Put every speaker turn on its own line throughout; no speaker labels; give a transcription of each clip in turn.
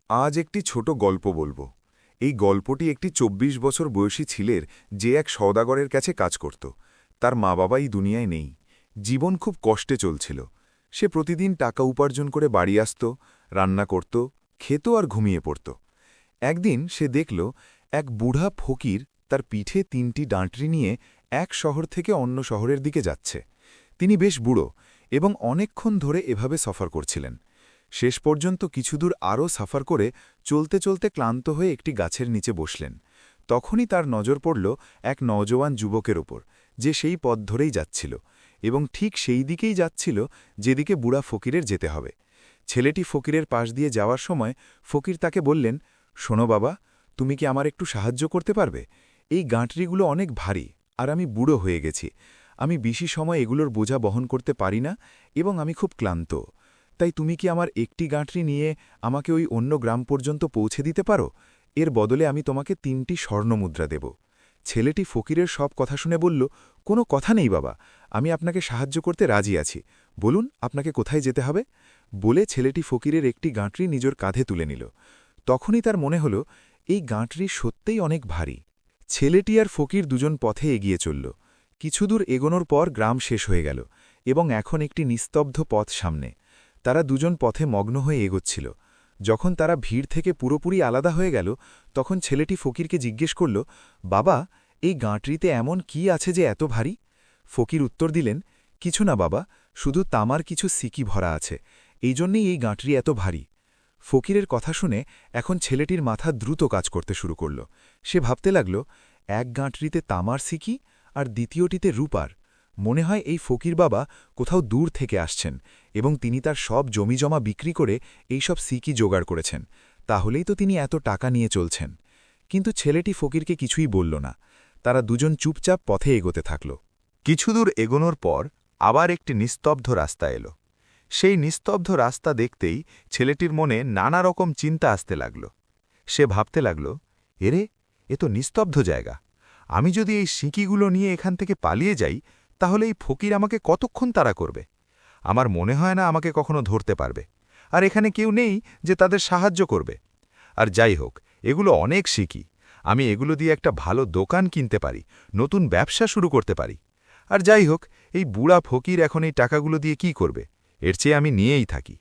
আজ একটি ছোট গল্প বলবো। এই গল্পটি একটি ২৪ বছর বয়সী ছেলের, যে এক সওদাগরের কাছে কাজ করত। তার মা বাবা এই দুনিয়ায় নেই। জীবন খুব কষ্টে চলছিল। সে প্রতিদিন টাকা উপার্জন করে বাড়ি আসত, রান্না করত, খেত আর ঘুমিয়ে পড়ত। একদিন সে দেখল এক বুড়া ফকির তার পিঠে ৩টি ডাঁটরি নিয়ে এক শহর থেকে অন্য শহরের দিকে যাচ্ছে। তিনি বেশ বুড়ো এবং অনেকক্ষণ ধরে এভাবে সফর করছিলেন। শেষ পর্যন্ত কিছুদূর আরও সাফার করে চলতে চলতে ক্লান্ত হয়ে একটি গাছের নিচে বসলেন। তখনই তার নজর পড়ল এক নওজোয়ান যুবকের ওপর, যে সেই পথ ধরেই যাচ্ছিল এবং ঠিক সেই দিকেই যাচ্ছিল যেদিকে বুড়া ফকিরের যেতে হবে। ছেলেটি ফকিরের পাশ দিয়ে যাওয়ার সময় ফকির তাকে বললেন, শোনো বাবা, তুমি কি আমার একটু সাহায্য করতে পারবে? এই গাঁটরিগুলো অনেক ভারী আর আমি বুড়ো হয়ে গেছি। আমি বেশি সময় এগুলোর বোঝা বহন করতে পারি না এবং আমি খুব ক্লান্ত। তাই তুমি কি আমার একটি গাঁটরি নিয়ে আমাকে ওই অন্য গ্রাম পর্যন্ত পৌঁছে দিতে পারো? এর বদলে আমি তোমাকে ৩টি স্বর্ণমুদ্রা দেব। ছেলেটি ফকিরের সব কথা শুনে বলল, কোনো কথা নেই বাবা, আমি আপনাকে সাহায্য করতে রাজি আছি। বলুন আপনাকে কোথায় যেতে হবে? বলে ছেলেটি ফকিরের একটি গাঁটরি নিজের কাঁধে তুলে নিল। তখনই তার মনে হল এই গাঁটরি সত্যিই অনেক ভারী। ছেলেটি আর ফকির দুজন পথে এগিয়ে চলল। কিছুদূর এগোনোর পর গ্রাম শেষ হয়ে গেল এবং এখন একটি নিস্তব্ধ পথ সামনে। তারা দুজন পথে মগ্ন হয়ে এগোচ্ছিল। যখন তারা ভিড় থেকে পুরোপুরি আলাদা হয়ে গেল, তখন ছেলেটি ফকিরকে জিজ্ঞেস করল, বাবা, এই গাঁটরিতে এমন কি আছে যে এত ভারী? ফকির উত্তর দিলেন, কিছু না বাবা, শুধু তামার কিছু সিকি ভরা আছে, এই জন্যেই এই গাঁটরি এত ভারী। ফকিরের কথা শুনে এখন ছেলেটির মাথা দ্রুত কাজ করতে শুরু করল। সে ভাবতে লাগল, এক গাঁটরিতে তামার সিকি আর দ্বিতীয়টিতে রূপার। মনে হয় এই ফকির বাবা কোথাও দূর থেকে আসছেন এবং তিনি তার সব জমিজমা বিক্রি করে এই সব সিকি জোগাড় করেছেন। তাহলেই তো তিনি এত টাকা নিয়ে চলছেন। কিন্তু ছেলেটি ফকিরকে কিছুই বলল না। তারা দুজন চুপচাপ পথে এগোতে থাকল।
কিছুদূর এগোনোর পর আবার একটি নিস্তব্ধ রাস্তা এলো। সেই নিস্তব্ধ রাস্তা দেখতেই ছেলেটির মনে নানা রকম চিন্তা আসতে লাগল। সে ভাবতে লাগল, এরে, এ তো নিস্তব্ধ জায়গা। আমি যদি এই সিঁকিগুলো নিয়ে এখান থেকে পালিয়ে যাই, তাহলে এই ফকির আমাকে কতক্ষণ তাড়া করবে? আমার মনে হয় না আমাকে কখনো ধরতে পারবে। আর এখানে কেউ নেই যে তাদের সাহায্য করবে। আর যাই হোক, এগুলো অনেক সিঁকি। আমি এগুলো দিয়ে একটা ভালো দোকান কিনতে পারি, নতুন ব্যবসা শুরু করতে পারি। আর যাই হোক, এই বুড়া ফকির এখন এই টাকাগুলো দিয়ে কি করবে? এর চেয়ে আমি নিয়েই থাকি।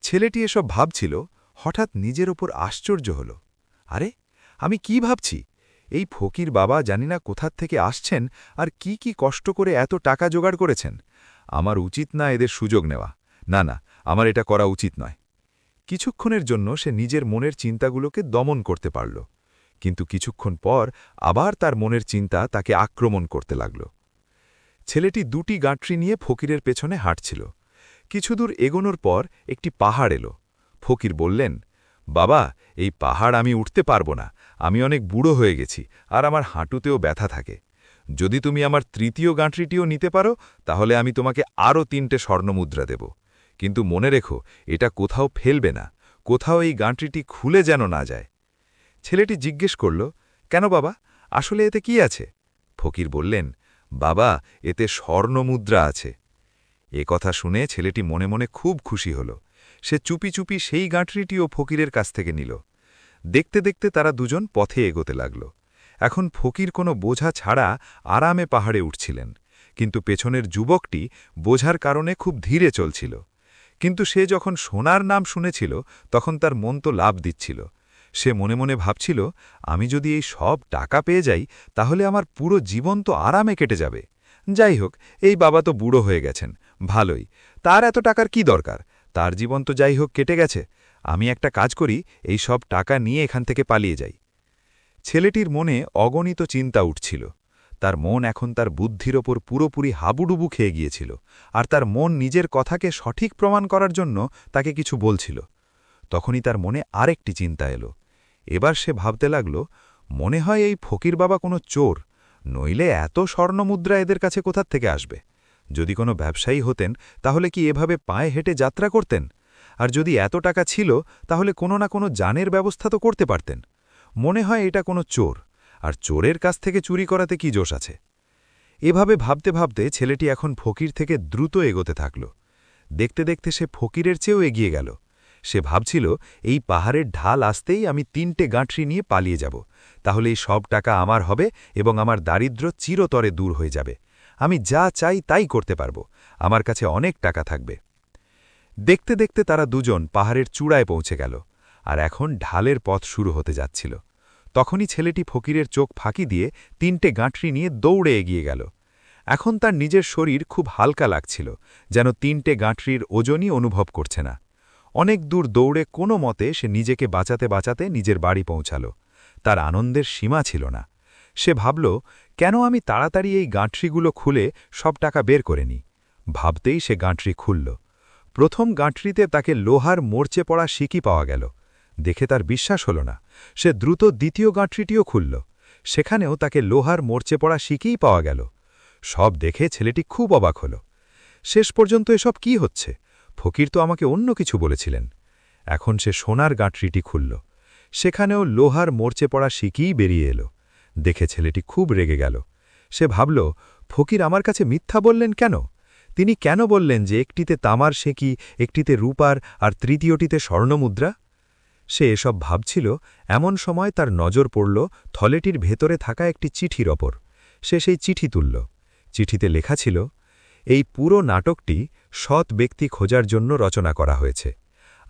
ছেলেটি এসব ভাবছিল, হঠাৎ নিজের ওপর আশ্চর্য হল। আরে, আমি কি ভাবছি? এই ফকির বাবা জানি না কোথার থেকে আসছেন আর কি কি কষ্ট করে এত টাকা জোগাড় করেছেন। আমার উচিত না এদের সুযোগ নেওয়া। না না, আমার এটা করা উচিত নয়। কিছুক্ষণের জন্য সে নিজের মনের চিন্তাগুলোকে দমন করতে পারল, কিন্তু কিছুক্ষণ পর আবার তার মনের চিন্তা তাকে আক্রমণ করতে লাগল। ছেলেটি ২টি গাঁটরি নিয়ে ফকিরের পেছনে হাঁটছিল। কিছুদূর এগোনোর পর একটি পাহাড় এলো। ফকির বললেন, বাবা, এই পাহাড় আমি উঠতে পারব না। আমি অনেক বুড়ো হয়ে গেছি আর আমার হাঁটুতেও ব্যথা থাকে। যদি তুমি আমার ৩য় গাঁটরিটিও নিতে পারো, তাহলে আমি তোমাকে আরও ৩টে স্বর্ণমুদ্রা দেব। কিন্তু মনে রেখো, এটা কোথাও ফেলবে না, কোথাও এই গাঁটরিটি খুলে যেন না যায়। ছেলেটি জিজ্ঞেস করল, কেন বাবা, আসলে এতে কি আছে? ফকির বললেন, বাবা, এতে স্বর্ণমুদ্রা আছে। এ কথা শুনে ছেলেটি মনে মনে খুব খুশি হল। সে চুপি চুপি সেই গাঁটরিটিও ফকিরের কাছ থেকে নিল। দেখতে দেখতে তারা দুজন পথে এগোতে লাগল। এখন ফকির কোনো বোঝা ছাড়া আরামে পাহাড়ে উঠছিলেন, কিন্তু পেছনের যুবকটি বোঝার কারণে খুব ধীরে চলছিল। কিন্তু সে যখন সোনার নাম শুনেছিল, তখন তার মন তো লাভ দিচ্ছিল। সে মনে মনে ভাবছিল, আমি যদি এই সব টাকা পেয়ে যাই, তাহলে আমার পুরো জীবন তো আরামে কেটে যাবে। যাই হোক, এই বাবা তো বুড়ো হয়ে গেছেন, ভালোই। তার এত টাকার কি দরকার? তার জীবন তো যাই হোক কেটে গেছে। আমি একটা কাজ করি, এই সব টাকা নিয়ে এখান থেকে পালিয়ে যাই। ছেলেটির মনে অগণিত চিন্তা উঠছিল। তার মন এখন তার বুদ্ধির ওপর পুরোপুরি হাবুডুবু খেয়ে গিয়েছিল, আর তার মন নিজের কথাকে সঠিক প্রমাণ করার জন্য তাকে কিছু বলছিল। তখনই তার মনে আরেকটি চিন্তা এলো। এবার সে ভাবতে লাগল, মনে হয় এই ফকির বাবা কোনো চোর, নইলে এত স্বর্ণমুদ্রা এদের কাছে কোথার থেকে আসবে? যদি কোনো ব্যবসায়ী হতেন, তাহলে কি এভাবে পায়ে হেঁটে যাত্রা করতেন? আর যদি এত টাকা ছিল, তাহলে কোনো না কোনো যানের ব্যবস্থা তো করতে পারতেন। মনে হয় এটা কোনো চোর, আর চোরের কাছ থেকে চুরি করাতে কি দোষ আছে? এভাবে ভাবতে ভাবতে ছেলেটি এখন ফকির থেকে দ্রুত এগোতে থাকল। দেখতে দেখতে সে ফকিরের চেয়েও এগিয়ে গেল। সে ভাবছিল এই পাহাড়ের ঢাল আসতেই আমি 3টে গাঁটরি নিয়ে পালিয়ে যাব, তাহলে এই সব টাকা আমার হবে এবং আমার দারিদ্র্য চিরতরে দূর হয়ে যাবে। আমি যা চাই তাই করতে পারব, আমার কাছে অনেক টাকা থাকবে। দেখতে দেখতে তারা দুজন পাহাড়ের চূড়ায় পৌঁছে গেল, আর এখন ঢালের পথ শুরু হতে যাচ্ছিল। তখনই ছেলেটি ফকিরের চোখ ফাঁকি দিয়ে 3টে গাঁটরি নিয়ে দৌড়ে এগিয়ে গেল। এখন তার নিজের শরীর খুব হালকা লাগছিল, যেন 3টে গাঁটরির ওজনই অনুভব করছে না। অনেক দূর দৌড়ে কোনো মতে সে নিজেকে বাঁচাতে বাঁচাতে নিজের বাড়ি পৌঁছাল। তার আনন্দের সীমা ছিল না। সে ভাবল, কেন আমি তাড়াতাড়ি এই গাঁটরিগুলো খুলে সব টাকা বের করে নিই। ভাবতেই সে গাঁটরি খুলল। প্রথম গাঁটরিতে তাকে লোহার মরচে পড়া শিকি পাওয়া গেল। দেখে তার বিশ্বাস হল না। সে দ্রুত দ্বিতীয় গাঁটরিটিও খুলল। সেখানেও তাকে লোহার মরচে পড়া শিকিই পাওয়া গেল। সব দেখে ছেলেটি খুব অবাক হল। শেষ পর্যন্ত এসব কি হচ্ছে? ফকির তো আমাকে অন্য কিছু বলেছিলেন। এখন সে সোনার গাঁটরিটি খুলল। সেখানেও লোহার মরচে পড়া শিকিই বেরিয়ে এলো। দেখে ছেলেটি খুব রেগে গেল। সে ভাবল, ফকির আমার কাছে মিথ্যা বললেন কেন? তিনি কেন বললেন যে একটিতে তামার সেঁকি, একটিতে রূপার আর তৃতীয়টিতে স্বর্ণমুদ্রা? সে এসব ভাবছিল, এমন সময় তার নজর পড়ল থলেটির ভেতরে থাকা একটি চিঠির ওপর। সে সেই চিঠি তুলল। চিঠিতে লেখা ছিল, এই পুরো নাটকটি সৎ ব্যক্তি খোঁজার জন্য রচনা করা হয়েছে।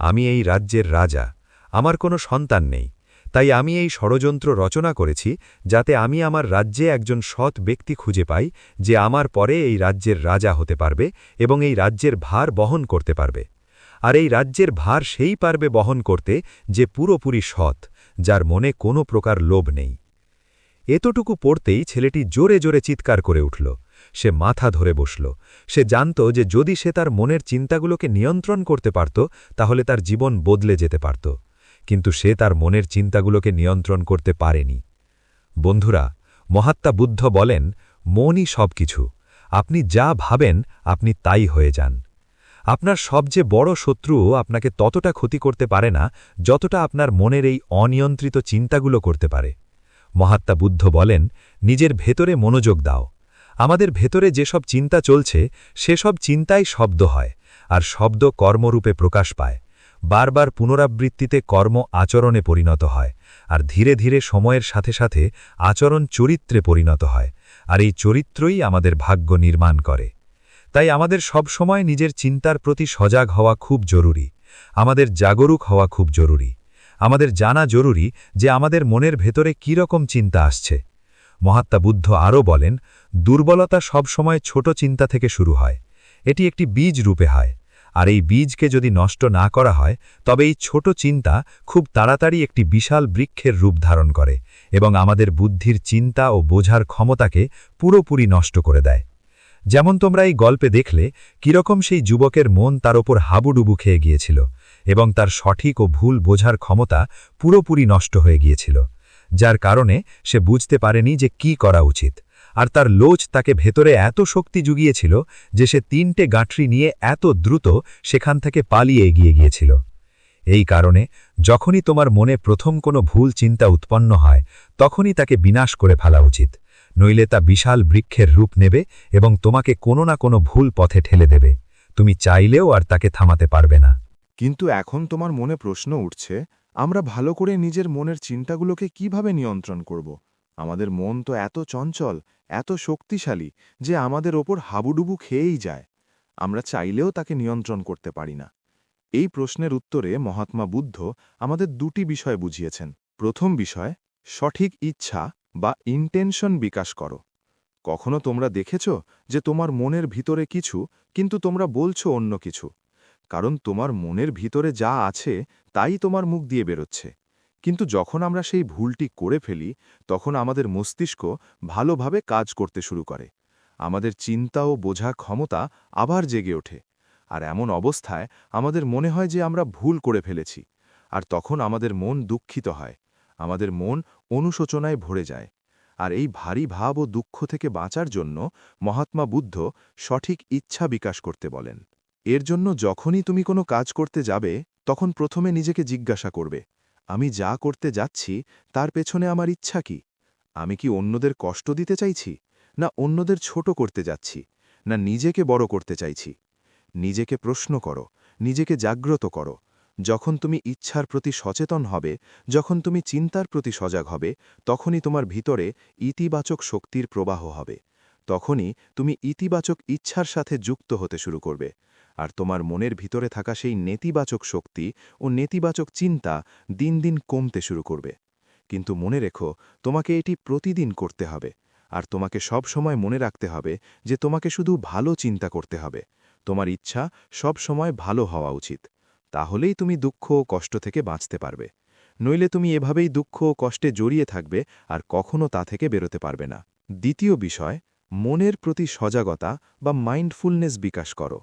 আমি এই রাজ্যের রাজা, আমার কোনো সন্তান নেই, তাই আমি এই ষড়যন্ত্র রচনা করেছি যাতে আমি আমার রাজ্যে একজন সৎ ব্যক্তি খুঁজে পাই, যে আমার পরে এই রাজ্যের রাজা হতে পারবে এবং এই রাজ্যের ভার বহন করতে পারবে। আর এই রাজ্যের ভার সেই পারবে বহন করতে যে পুরোপুরি সৎ, যার মনে কোনো প্রকার লোভ নেই। এতটুকু পড়তেই ছেলেটি জোরে জোরে চিৎকার করে উঠল। সে মাথা ধরে বসল। সে জানত যে যদি সে তার মনের চিন্তাগুলোকে নিয়ন্ত্রণ করতে পারত, তাহলে তার জীবন বদলে যেতে পারত। কিন্তু সে তার মনের চিন্তাগুলোকে নিয়ন্ত্রণ করতে পারেনি। বন্ধুরা, মহাত্মা বুদ্ধ বলেন, মনই সব কিছু। আপনি যা ভাবেন আপনি তাই হয়ে যান। আপনার সবচেয়ে বড় শত্রুও আপনাকে ততটা ক্ষতি করতে পারে না যতটা আপনার মনের এই অনিয়ন্ত্রিত চিন্তাগুলো করতে পারে। মহাত্মা বুদ্ধ বলেন, নিজের ভেতরে মনোযোগ দাও। আমাদের ভেতরে যেসব চিন্তা চলছে সেসব চিন্তাই শব্দ হয়, আর শব্দ কর্মরূপে প্রকাশ পায়। বারবার পুনরাবৃত্তিতে কর্ম আচরণে পরিণত হয়, আর ধীরে ধীরে সময়ের সাথে সাথে আচরণ চরিত্রে পরিণত হয়, আর এই চরিত্রই আমাদের ভাগ্য নির্মাণ করে। তাই আমাদের সব সময় নিজের চিন্তার প্রতি সজাগ হওয়া খুব জরুরি। আমাদের জাগরুক হওয়া খুব জরুরি। আমাদের জানা জরুরি যে আমাদের মনের ভেতরে কী রকম চিন্তা আসছে। মহাত্মা বুদ্ধ আরও বলেন, দুর্বলতা সব সময় ছোট চিন্তা থেকে শুরু হয়। এটি একটি বীজ রূপে হয়, আর এই বীজকে যদি নষ্ট না করা হয় তবে এই ছোট চিন্তা খুব তাড়াতাড়ি একটি বিশাল বৃক্ষের রূপ ধারণ করে এবং আমাদের বুদ্ধির চিন্তা ও বোঝার ক্ষমতাকে পুরোপুরি নষ্ট করে দেয়। যেমন তোমরা এই গল্পে দেখলে কিরকম সেই যুবকের মন তার ওপর হাবুডুবু খেয়ে গিয়েছিল এবং তার সঠিক ও ভুল বোঝার ক্ষমতা পুরোপুরি নষ্ট হয়ে গিয়েছিল, যার কারণে সে বুঝতে পারেনি যে কি করা উচিত। আর তার লোচ তাকে ভেতরে এত শক্তি জুগিয়েছিল যে সে 3টে গাঁটরি নিয়ে এত দ্রুত সেখান থেকে পালিয়ে এগিয়ে গিয়েছিল। এই কারণে যখনই তোমার মনে প্রথম কোনো ভুল চিন্তা উৎপন্ন হয় তখনই তাকে বিনাশ করে ফেলা উচিত, নইলে তা বিশাল বৃক্ষের রূপ নেবে এবং তোমাকে কোনো না কোনো ভুল পথে ঠেলে দেবে। তুমি চাইলেও আর তাকে থামাতে পারবে না।
কিন্তু এখন তোমার মনে প্রশ্ন উঠছে, আমরা ভালো করে নিজের মনের চিন্তাগুলোকে কিভাবে নিয়ন্ত্রণ করব? আমাদের মন তো এত চঞ্চল, এত শক্তিশালী যে আমাদের ওপর হাবুডুবু খেয়েই যায়। আমরা চাইলেও তাকে নিয়ন্ত্রণ করতে পারি না। এই প্রশ্নের উত্তরে মহাত্মা বুদ্ধ আমাদের 2টি বিষয় বুঝিয়েছেন। প্রথম বিষয়, সঠিক ইচ্ছা বা ইন্টেনশন বিকাশ করো। কখনো তোমরা দেখেছ যে তোমার মনের ভিতরে কিছু, কিন্তু তোমরা বলছো অন্য কিছু? কারণ তোমার মনের ভিতরে যা আছে তাই তোমার মুখ দিয়ে বেরোচ্ছে। কিন্তু যখন আমরা সেই ভুলটি করে ফেলি তখন আমাদের মস্তিষ্ক ভালোভাবে কাজ করতে শুরু করে। আমাদের চিন্তা ও বোঝা ক্ষমতা আবার জেগে ওঠে। আর এমন অবস্থায় আমাদের মনে হয় যে আমরা ভুল করে ফেলেছি। আর তখন আমাদের মন দুঃখিত হয়। আমাদের মন অনুশোচনায় ভরে যায়। আর এই ভারী ভাব ও দুঃখ থেকে বাঁচার জন্য মহাত্মা বুদ্ধ সঠিক ইচ্ছা বিকাশ করতে বলেন। এর জন্য যখনই তুমি কোনো কাজ করতে যাবে তখন প্রথমে নিজেকে জিজ্ঞাসা করবে, আমি যা করতে যাচ্ছি তার পেছনে আমার ইচ্ছা কি? আমি কি অন্যদের কষ্ট দিতে চাইছি, না অন্যদের ছোট করতে যাচ্ছি, না নিজেকে বড় করতে চাইছি? নিজেকে প্রশ্ন করো, নিজেকে জাগ্রত করো।
যখন তুমি ইচ্ছার প্রতি সচেতন হবে, যখন তুমি চিন্তার প্রতি সজাগ হবে, তখনই তোমার ভিতরে ইতিবাচক শক্তির প্রবাহ হবে। তখনই তুমি ইতিবাচক ইচ্ছার সাথে যুক্ত হতে শুরু করবে, আর তোমার মনের ভিতরে থাকা সেই নেতিবাচক শক্তি ও নেতিবাচক চিন্তা দিন দিন কমতে শুরু করবে। কিন্তু মনে রেখো, তোমাকে এটি প্রতিদিন করতে হবে, আর তোমাকে সব সময় মনে রাখতে হবে যে তোমাকে শুধু ভালো চিন্তা করতে হবে। তোমার ইচ্ছা সব সময় ভালো হওয়া উচিত। তাহলেই তুমি দুঃখ ও কষ্ট থেকে বাঁচতে পারবে। নইলে তুমি এভাবেই দুঃখ ও কষ্টে জড়িয়ে থাকবে আর কখনো তা থেকে বেরোতে পারবে না। দ্বিতীয় বিষয়, মনের প্রতি সজাগতা বা মাইন্ডফুলনেস বিকাশ করো,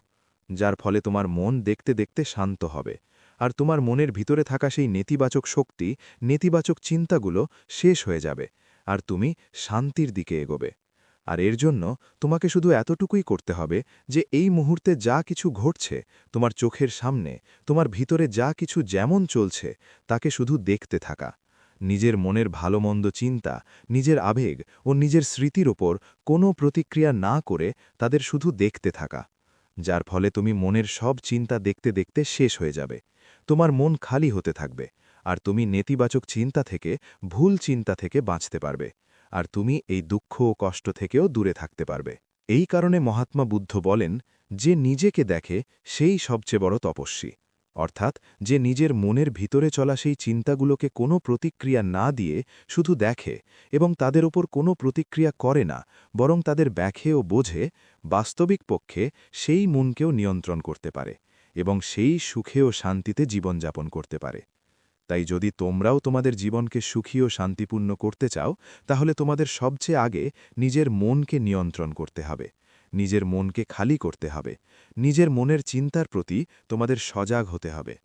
যার ফলে তোমার মন দেখতে দেখতে শান্ত হবে, আর তোমার মনের ভিতরে থাকা সেই নেতিবাচক শক্তি, নেতিবাচক চিন্তাগুলো শেষ হয়ে যাবে, আর তুমি শান্তির দিকে এগোবে। আর এর জন্য তোমাকে শুধু এতটুকুই করতে হবে যে এই মুহূর্তে যা কিছু ঘটছে তোমার চোখের সামনে, তোমার ভিতরে যা কিছু যেমন চলছে তাকে শুধু দেখতে থাকা। নিজের মনের ভালো মন্দ চিন্তা, নিজের আবেগ ও নিজের স্মৃতির ওপর কোনো প্রতিক্রিয়া না করে তাদের শুধু দেখতে থাকা, যার ফলে তুমি মনের সব চিন্তা দেখতে দেখতে শেষ হয়ে যাবে। তোমার মন খালি হতে থাকবে, আর তুমি নেতিবাচক চিন্তা থেকে, ভুল চিন্তা থেকে বাঁচতে পারবে, আর তুমি এই দুঃখ ও কষ্ট থেকেও দূরে থাকতে পারবে। এই কারণে মহাত্মা বুদ্ধ বলেন, যে নিজেকে দেখে সেই সবচেয়ে বড় তপস্বী। অর্থাৎ যে নিজের মনের ভিতরে চলা সেই চিন্তাগুলোকে কোনো প্রতিক্রিয়া না দিয়ে শুধু দেখে এবং তাদের ওপর কোনো প্রতিক্রিয়া করে না, বরং তাদের ব্যাখ্যে ও বোঝে, বাস্তবিক পক্ষে সেই মনকেও নিয়ন্ত্রণ করতে পারে এবং সেই সুখে ও শান্তিতে জীবনযাপন করতে পারে। তাই যদি তোমরাও তোমাদের জীবনকে সুখী ও শান্তিপূর্ণ করতে চাও, তাহলে তোমাদের সবচেয়ে আগে নিজের মনকে নিয়ন্ত্রণ করতে হবে, নিজের মনকে খালি করতে হবে, নিজের মনের চিন্তার প্রতি তোমাদের সজাগ হতে হবে।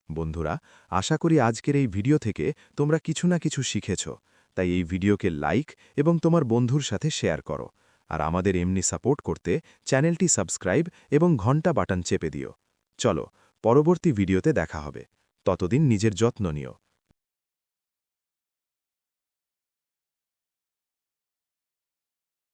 বন্ধুরা, আশা করি আজকের এই ভিডিও থেকে তোমরা কিছু না কিছু শিখেছ। তাই এই ভিডিওকে লাইক এবং তোমার বন্ধুর সাথে শেয়ার করো, আর আমাদের এমনি সাপোর্ট করতে চ্যানেলটি সাবস্ক্রাইব এবং ঘন্টা বাটন চেপে দিও। চলো, পরবর্তী ভিডিওতে দেখা হবে। ততদিন নিজের যত্ন নিও।